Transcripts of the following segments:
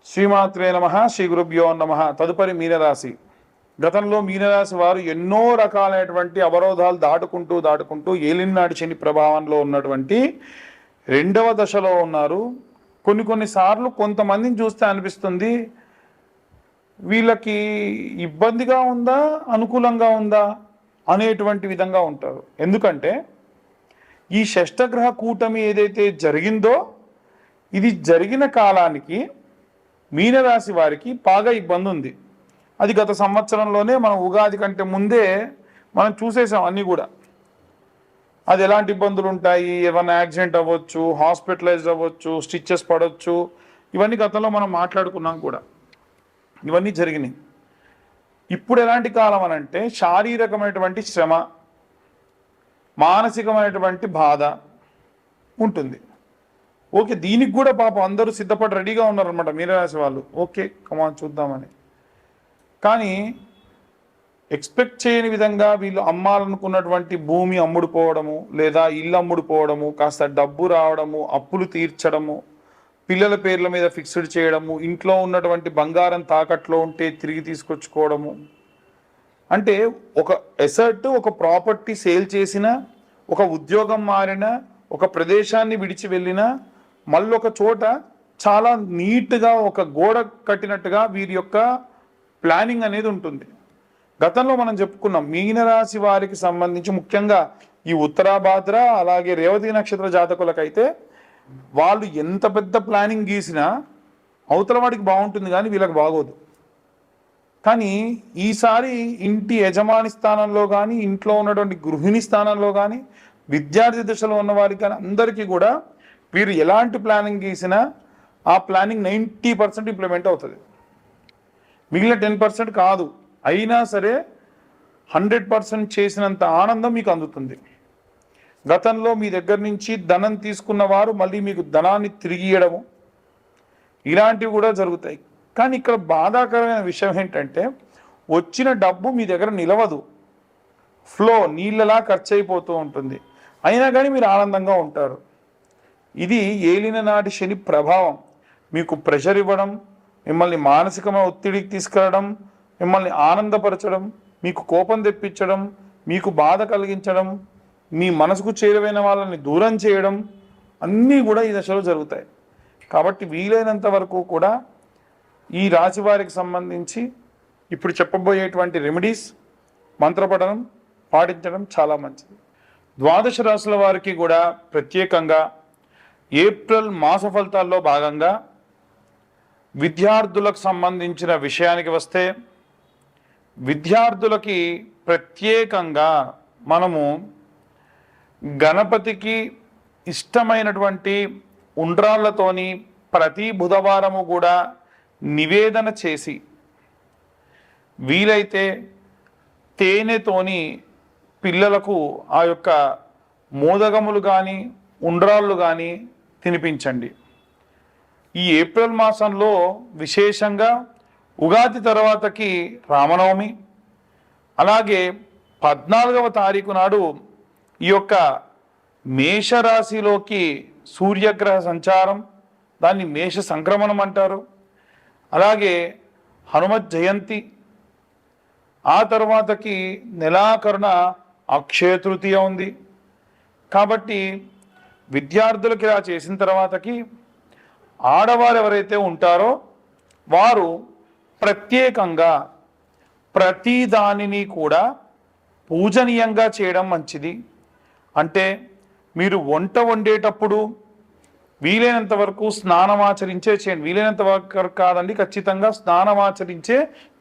శ్రీమాత్రే నమ శ్రీ గురుభ్యో నమ. తదుపరి మీనరాశి. గతంలో మీనరాశి వారు ఎన్నో రకాలైనటువంటి అవరోధాలు దాటుకుంటూ ఏలినాటి శని ప్రభావంలో ఉన్నటువంటి రెండవ దశలో ఉన్నారు. కొన్నిసార్లు కొంతమందిని చూస్తే అనిపిస్తుంది వీళ్ళకి ఇబ్బందిగా ఉందా అనుకూలంగా ఉందా అనేటువంటి విధంగా ఉంటారు. ఎందుకంటే ఈ షష్టగ్రహ కూటమి ఏదైతే జరిగిందో ఇది జరిగిన కాలానికి మీనరాశి వారికి బాగా ఇబ్బంది ఉంది. అది గత సంవత్సరంలోనే మనం ఉగాది కంటే ముందే మనం చూసేసాం అన్నీ కూడా. అది ఎలాంటి ఇబ్బందులు ఉంటాయి, ఏమైనా యాక్సిడెంట్ అవ్వచ్చు, హాస్పిటలైజ్ అవ్వచ్చు, స్టిచెస్ పడవచ్చు, ఇవన్నీ గతంలో మనం మాట్లాడుకున్నాం కూడా. ఇవన్నీ జరిగినాయి. ఇప్పుడు ఎలాంటి కాలం అనంటే శారీరకమైనటువంటి శ్రమ, మానసికమైనటువంటి బాధ ఉంటుంది. ఓకే, దీనికి కూడా పాపం అందరూ సిద్ధపడి రెడీగా ఉన్నారనమాట మీనరాశి వాళ్ళు. ఓకే కమాన్ చూద్దామని. కానీ ఎక్స్పెక్ట్ చేయని విధంగా వీళ్ళు అమ్మాలనుకున్నటువంటి భూమి అమ్ముడుపోవడము, లేదా ఇల్లు అమ్ముడుపోవడము, కాస్త డబ్బు రావడము, అప్పులు తీర్చడము, పిల్లల పేర్ల మీద ఫిక్స్డ్ చేయడము, ఇంట్లో ఉన్నటువంటి బంగారం తాకట్లో ఉంటే తిరిగి తీసుకొచ్చుకోవడము. అంటే ఒక ఎసెట్, ఒక ప్రాపర్టీ సేల్ చేసిన, ఒక ఉద్యోగం మారిన, ఒక ప్రదేశాన్ని విడిచి వెళ్ళిన, మళ్ళొక చోట చాలా నీట్గా ఒక గోడ కట్టినట్టుగా వీరి యొక్క ప్లానింగ్ అనేది ఉంటుంది. గతంలో మనం చెప్పుకున్నాం మీనరాశి వారికి సంబంధించి ముఖ్యంగా ఈ ఉత్తరాభాద్ర అలాగే రేవతి నక్షత్ర జాతకులకైతే వాళ్ళు ఎంత పెద్ద ప్లానింగ్ గీసినా అవతల వాడికి బాగుంటుంది కానీ వీళ్ళకి బాగోదు. కానీ ఈసారి ఇంటి యజమాని స్థానంలో కానీ, ఇంట్లో ఉన్నటువంటి గృహిణి స్థానంలో కానీ, విద్యార్థి దశలో ఉన్న వారికి కానీ అందరికీ కూడా వీరు ఎలాంటి ప్లానింగ్ గీసినా ఆ ప్లానింగ్ 90% ఇంప్లిమెంట్ అవుతుంది. మిగిలిన 10% కాదు, అయినా సరే 100% చేసినంత ఆనందం మీకు అందుతుంది. గతంలో మీ దగ్గర నుంచి ధనం తీసుకున్న వారు మళ్ళీ మీకు ధనాన్ని తిరిగి ఇవ్వడము, ఇలాంటివి కూడా జరుగుతాయి. కానీ ఇక్కడ బాధాకరమైన విషయం ఏంటంటే వచ్చిన డబ్బు మీ దగ్గర నిలవదు, ఫ్లో నీళ్ళలా ఖర్చు అయిపోతూ ఉంటుంది. అయినా కానీ మీరు ఆనందంగా ఉంటారు. ఇది ఏలిన నాటి శని ప్రభావం. మీకు ప్రెషర్ ఇవ్వడం, మిమ్మల్ని మానసికమైన ఒత్తిడికి తీసుకెళ్ళడం, మిమ్మల్ని ఆనందపరచడం, మీకు కోపం తెప్పించడం, మీకు బాధ కలిగించడం, మీ మనసుకు చేరువైన వాళ్ళని దూరం చేయడం, అన్నీ కూడా ఈ దశలో జరుగుతాయి. కాబట్టి వీలైనంత వరకు కూడా ఈ రాశి వారికి సంబంధించి ఇప్పుడు చెప్పబోయేటువంటి రెమెడీస్, మంత్రపఠనం పాటించడం చాలా మంచిది. ద్వాదశ రాశుల వారికి కూడా ప్రత్యేకంగా ఏప్రిల్ మాస ఫలితాల్లో భాగంగా విద్యార్థులకు సంబంధించిన విషయానికి వస్తే, విద్యార్థులకి ప్రత్యేకంగా మనము గణపతికి ఇష్టమైనటువంటి ఉండ్రాళ్ళతోని ప్రతి బుధవారము కూడా నివేదన చేసి, వీలైతే తేనెతోని పిల్లలకు ఆ యొక్క మోదగములు కానీ ఉండ్రాళ్ళు కానీ తినిపించండి. ఈ ఏప్రిల్ మాసంలో విశేషంగా ఉగాది తర్వాతకి రామనవమి, అలాగే 14వ తారీఖు నాడు ఈ యొక్క మేషరాశిలోకి సూర్యగ్రహ సంచారం, దాన్ని మేష సంక్రమణం అంటారు. అలాగే హనుమత్ జయంతి, ఆ తర్వాతకి నెలాఖరున అక్షయ తృతీయ ఉంది. కాబట్టి విద్యార్థులకి ఇలా చేసిన తర్వాతకి ఆడవారు ఎవరైతే ఉంటారో వారు ప్రత్యేకంగా ప్రతి దానిని కూడా పూజనీయంగా చేయడం మంచిది. అంటే మీరు వంట వండేటప్పుడు వీలైనంత వరకు స్నానమాచరించే చేయండి. వీలైనంత వరకు కాదండి, ఖచ్చితంగా స్నానమాచరించే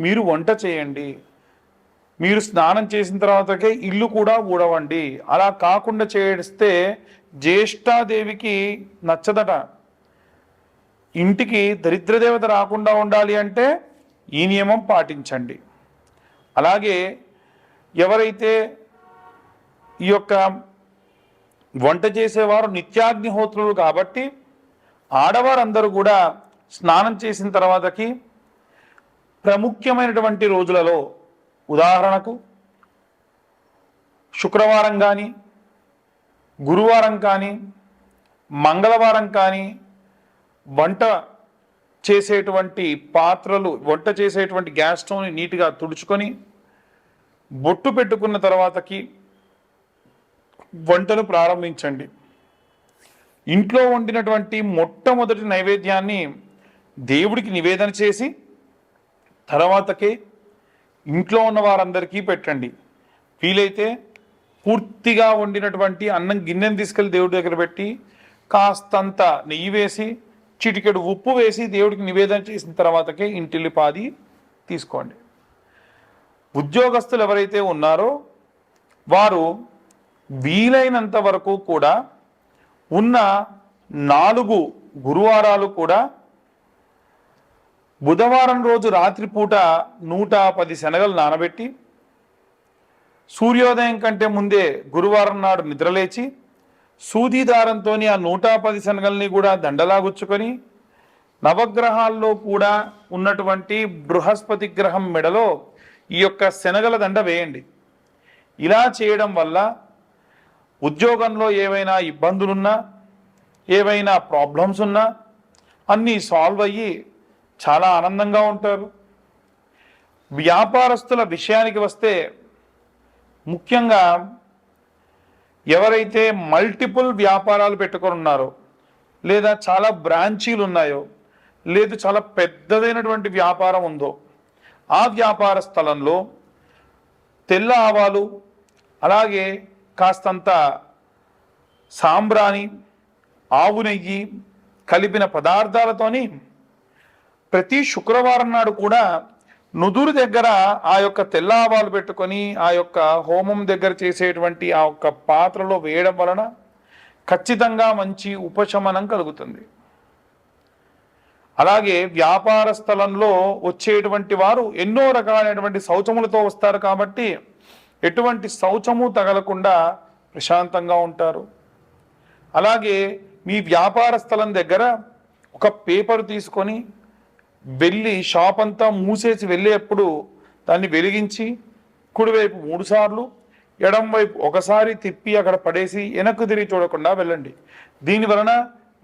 మీరు వంట చేయండి. మీరు స్నానం చేసిన తర్వాతకే ఇల్లు కూడా ఊడవండి. అలా కాకుండా చేస్తే జ్యేష్ఠాదేవికి నచ్చదట. ఇంటికి దరిద్రదేవత రాకుండా ఉండాలి అంటే ఈ నియమం పాటించండి. అలాగే ఎవరైతే ఈ యొక్క వంట చేసేవారు నిత్యాగ్నిహోత్రులు కాబట్టి ఆడవారందరూ కూడా స్నానం చేసిన తర్వాతకి ప్రముఖ్యమైనటువంటి రోజులలో, ఉదాహరణకు శుక్రవారం కానీ, గురువారం కానీ, మంగళవారం కానీ వంట చేసేటువంటి పాత్రలు, వంట చేసేటువంటి గ్యాస్ స్టవ్ని నీట్గా తుడుచుకొని బొట్టు పెట్టుకున్న తర్వాతకి వంటను ప్రారంభించండి. ఇంట్లో వండినటువంటి మొట్టమొదటి నైవేద్యాన్ని దేవుడికి నివేదన చేసి తర్వాతకే ఇంట్లో ఉన్న వారందరికీ పెట్టండి. వీలైతే పూర్తిగా వండినటువంటి అన్నం గిన్నెను తీసుకెళ్ళి దేవుడి దగ్గర పెట్టి కాస్తంత నెయ్యి వేసి చిటికెడు ఉప్పు వేసి దేవుడికి నివేదన చేసిన తర్వాతకే ఇంటిల్లిపాది తీసుకోండి. ఉద్యోగస్తులు ఎవరైతే ఉన్నారో వారు వీలైనంత వరకు కూడా ఉన్న 4 గురువారాలు కూడా బుధవారం రోజు రాత్రిపూట 110 శనగలు నానబెట్టి సూర్యోదయం కంటే ముందే గురువారం నాడు నిద్రలేచి సూది దారంతో ఆ 110 శనగల్ని కూడా దండలాగుచ్చుకొని నవగ్రహాల్లో కూడా ఉన్నటువంటి బృహస్పతి గ్రహం మెడలో ఈ యొక్క శనగల దండ వేయండి. ఇలా చేయడం వల్ల ఉద్యోగంలో ఏవైనా ఇబ్బందులున్నా, ఏవైనా ప్రాబ్లమ్స్ ఉన్నా అన్నీ సాల్వ్ అయ్యి చాలా ఆనందంగా ఉంటారు. వ్యాపారస్తుల విషయానికి వస్తే ముఖ్యంగా ఎవరైతే మల్టిపుల్ వ్యాపారాలు పెట్టుకొని ఉన్నారో, లేదా చాలా బ్రాంచీలు ఉన్నాయో, లేదు చాలా పెద్దదైనటువంటి వ్యాపారం ఉందో, ఆ వ్యాపార స్థలంలో తెల్ల ఆవాలు అలాగే కాస్తంత సాంబ్రాణి, ఆవు నెయ్యి కలిపిన పదార్థాలతోని ప్రతి శుక్రవారం నాడు కూడా నుదురు దగ్గర ఆ యొక్క తెల్ల ఆవాలు పెట్టుకొని ఆ యొక్క హోమం దగ్గర చేసేటువంటి ఆ యొక్క పాత్రలో వేయడం వలన ఖచ్చితంగా మంచి ఉపశమనం కలుగుతుంది. అలాగే వ్యాపార స్థలంలో వచ్చేటువంటి వారు ఎన్నో రకాలైనటువంటి శౌచములతో వస్తారు కాబట్టి ఎటువంటి శౌచము తగలకుండా ప్రశాంతంగా ఉంటారు. అలాగే మీ వ్యాపార స్థలం దగ్గర ఒక పేపర్ తీసుకొని వెళ్ళి షాప్ అంతా మూసేసి వెళ్ళేప్పుడు దాన్ని వెలిగించి కుడివైపు 3 సార్లు, ఎడం వైపు ఒకసారి తిప్పి అక్కడ పడేసి వెనక్కు తిరిగి చూడకుండా వెళ్ళండి. దీని వలన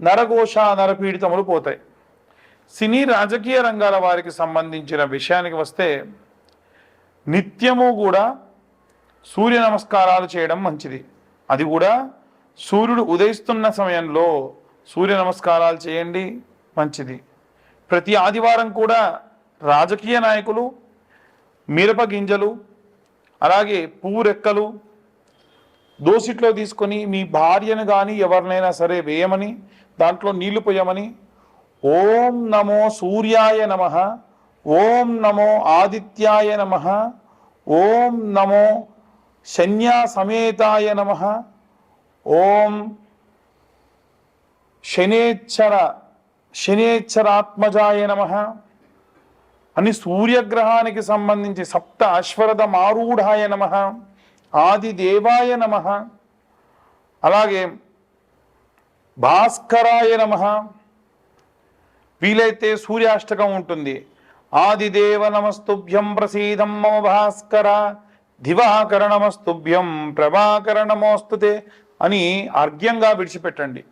నరఘోష, నరపీడితములు పోతాయి. సినీ రాజకీయ రంగాల వారికి సంబంధించిన విషయానికి వస్తే నిత్యము కూడా సూర్య నమస్కారాలు చేయడం మంచిది. అది కూడా సూర్యుడు ఉదయిస్తున్న సమయంలో సూర్య నమస్కారాలు చేయండి, మంచిది. ప్రతి ఆదివారం కూడా రాజకీయ నాయకులు మిరప గింజలు అలాగే పువ్వు రెక్కలు దోసిట్లో తీసుకొని మీ భార్యను కానీ ఎవరినైనా సరే వేయమని, దాంట్లో నీళ్లు పోయమని ఓం నమో సూర్యాయ నమః, ఓం నమో ఆదిత్యాయ నమః, ఓం నమో శన్యా సమేతాయ నమః, ఓం శనేశ్వరాత్మజాయ నమః అని సూర్యగ్రహానికి సంబంధించి సప్త అశ్వరథ మారూఢాయ నమః, ఆదిదేవాయ నమః, అలాగే భాస్కరాయ నమః. వీలైతే సూర్యాష్టకం ఉంటుంది. ఆదిదేవ నమస్తుభ్యం ప్రసీదం మమ భాస్కర, దివాకర నమస్తుభ్యం ప్రభాకర నమోస్తుతే అని అర్ఘ్యంగా విడిచిపెట్టండి.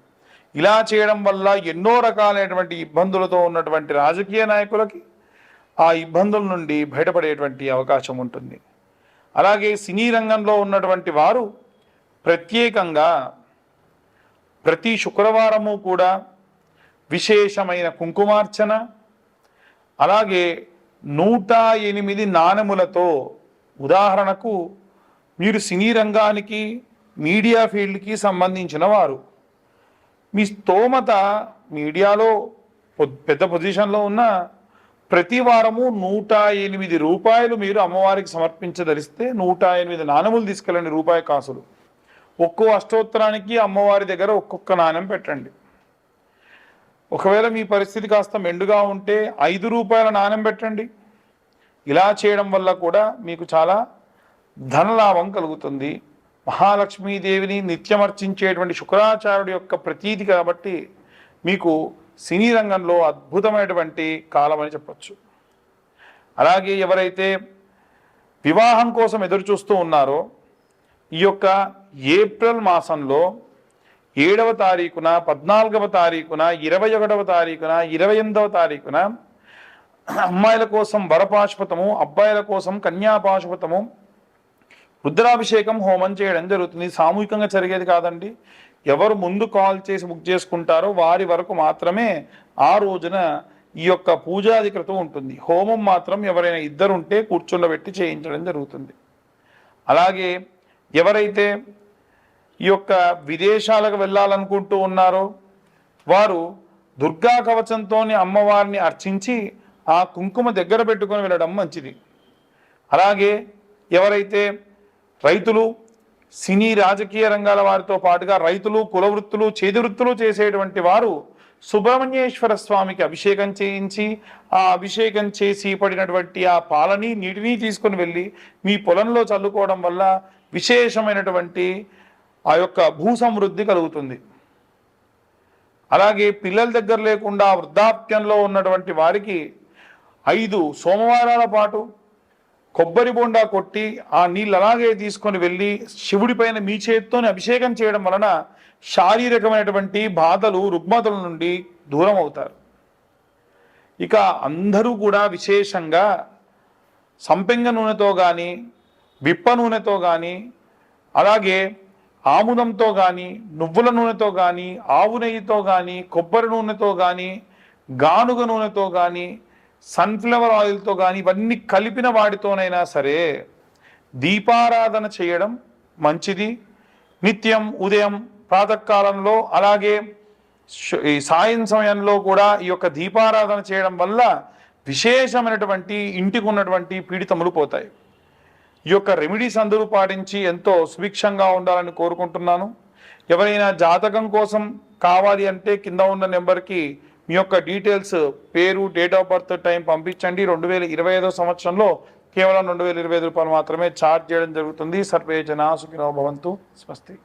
ఇలా చేయడం వల్ల ఎన్నో రకాలైనటువంటి ఇబ్బందులతో ఉన్నటువంటి రాజకీయ నాయకులకి ఆ ఇబ్బందుల నుండి బయటపడేటువంటి అవకాశం ఉంటుంది. అలాగే సినీ రంగంలో ఉన్నటువంటి వారు ప్రత్యేకంగా ప్రతి శుక్రవారము కూడా విశేషమైన కుంకుమార్చన, అలాగే 108 నాణెములతో, ఉదాహరణకు మీరు సినీ రంగానికి మీడియా ఫీల్డ్కి సంబంధించిన వారు, మీ స్తోమత మీడియాలో పెద్ద పొజిషన్లో ఉన్న ప్రతి వారము 108 రూపాయలు మీరు అమ్మవారికి సమర్పించదలిస్తే 108 నాణెములు తీసుకెళ్ళండి, రూపాయి కాసులు. ఒక్కో అష్టోత్తరానికి అమ్మవారి దగ్గర ఒక్కొక్క నాణెం పెట్టండి. ఒకవేళ మీ పరిస్థితి కాస్త మెండుగా ఉంటే 5 రూపాయల నాణెం పెట్టండి. ఇలా చేయడం వల్ల కూడా మీకు చాలా ధనలాభం కలుగుతుంది. మహాలక్ష్మీదేవిని నిత్యమర్చించేటువంటి శుక్రాచార్యుడి యొక్క ప్రతీతి కాబట్టి మీకు సినీ రంగంలో అద్భుతమైనటువంటి కాలం అని చెప్పచ్చు. అలాగే ఎవరైతే వివాహం కోసం ఎదురు చూస్తూ ఉన్నారో ఈ యొక్క ఏప్రిల్ మాసంలో 7వ తారీఖున, 14వ తారీఖున, 21వ తారీఖున, 28వ తారీఖున అమ్మాయిల కోసం వరపాశుపతము, అబ్బాయిల కోసం కన్యాపాశుపతము, రుద్రాభిషేకం హోమం చేయడం జరుగుతుంది. సామూహికంగా జరిగేది కాదండి. ఎవరు ముందు కాల్ చేసి బుక్ చేసుకుంటారో వారి వరకు మాత్రమే ఆ రోజున ఈ యొక్క పూజాధికృతం ఉంటుంది. హోమం మాత్రం ఎవరైనా ఇద్దరుంటే కూర్చుండబెట్టి చేయించడం జరుగుతుంది. అలాగే ఎవరైతే ఈ యొక్క విదేశాలకు వెళ్ళాలనుకుంటూ ఉన్నారో వారు దుర్గా కవచంతో అమ్మవారిని అర్చించి ఆ కుంకుమ దగ్గర పెట్టుకొని వెళ్ళడం మంచిది. అలాగే ఎవరైతే రైతులు, సినీ రాజకీయ రంగాల వారితో పాటుగా రైతులు, కులవృత్తులు, చేతి వృత్తులు చేసేటువంటి వారు సుబ్రహ్మణ్యేశ్వర స్వామికి అభిషేకం చేయించి ఆ అభిషేకం చేసి పడినటువంటి ఆ పాలని, నీటిని తీసుకొని వెళ్ళి మీ పొలంలో చల్లుకోవడం వల్ల విశేషమైనటువంటి ఆ యొక్క భూ సమృద్ధి కలుగుతుంది. అలాగే పిల్లల దగ్గర లేకుండా వృద్ధాప్యంలో ఉన్నటువంటి వారికి 5 సోమవారాల పాటు కొబ్బరి బొండా కొట్టి ఆ నీళ్ళు అలాగే తీసుకొని వెళ్ళి శివుడి పైన మీ చేతితోనే అభిషేకం చేయడం వలన శారీరకమైనటువంటి బాధలు, రుగ్మతల నుండి దూరం అవుతారు. ఇక అందరూ కూడా విశేషంగా సంపెంగ నూనెతో కానీ, విప్ప నూనెతో కానీ, అలాగే ఆముదంతో కానీ, నువ్వుల నూనెతో కానీ, ఆవు నెయ్యితో కానీ, కొబ్బరి నూనెతో కానీ, గానుగ నూనెతో కానీ, సన్ఫ్లవర్ ఆయిల్తో కానీ ఇవన్నీ కలిపిన వాటితోనైనా సరే దీపారాధన చేయడం మంచిది. నిత్యం ఉదయం ప్రాతకాలంలో అలాగే ఈ సాయం సమయంలో కూడా ఈ యొక్క దీపారాధన చేయడం వల్ల విశేషమైనటువంటి ఇంటికి ఉన్నటువంటి పీడితములు పోతాయి. ఈ యొక్క రెమెడీస్ అందరూ పాటించి ఎంతో సుభిక్షంగా ఉండాలని కోరుకుంటున్నాను. ఎవరైనా జాతకం కోసం కావాలి అంటే కింద ఉన్న నెంబర్కి మీ యొక్క డీటెయిల్స్, పేరు, డేట్ ఆఫ్ బర్త్, టైం పంపించండి. 2025 సంవత్సరంలో కేవలం 2025 రూపాయలు మాత్రమే ఛార్జ్ చేయడం జరుగుతుంది. సర్వే జనా సుఖినో భవంతు. స్వస్తి.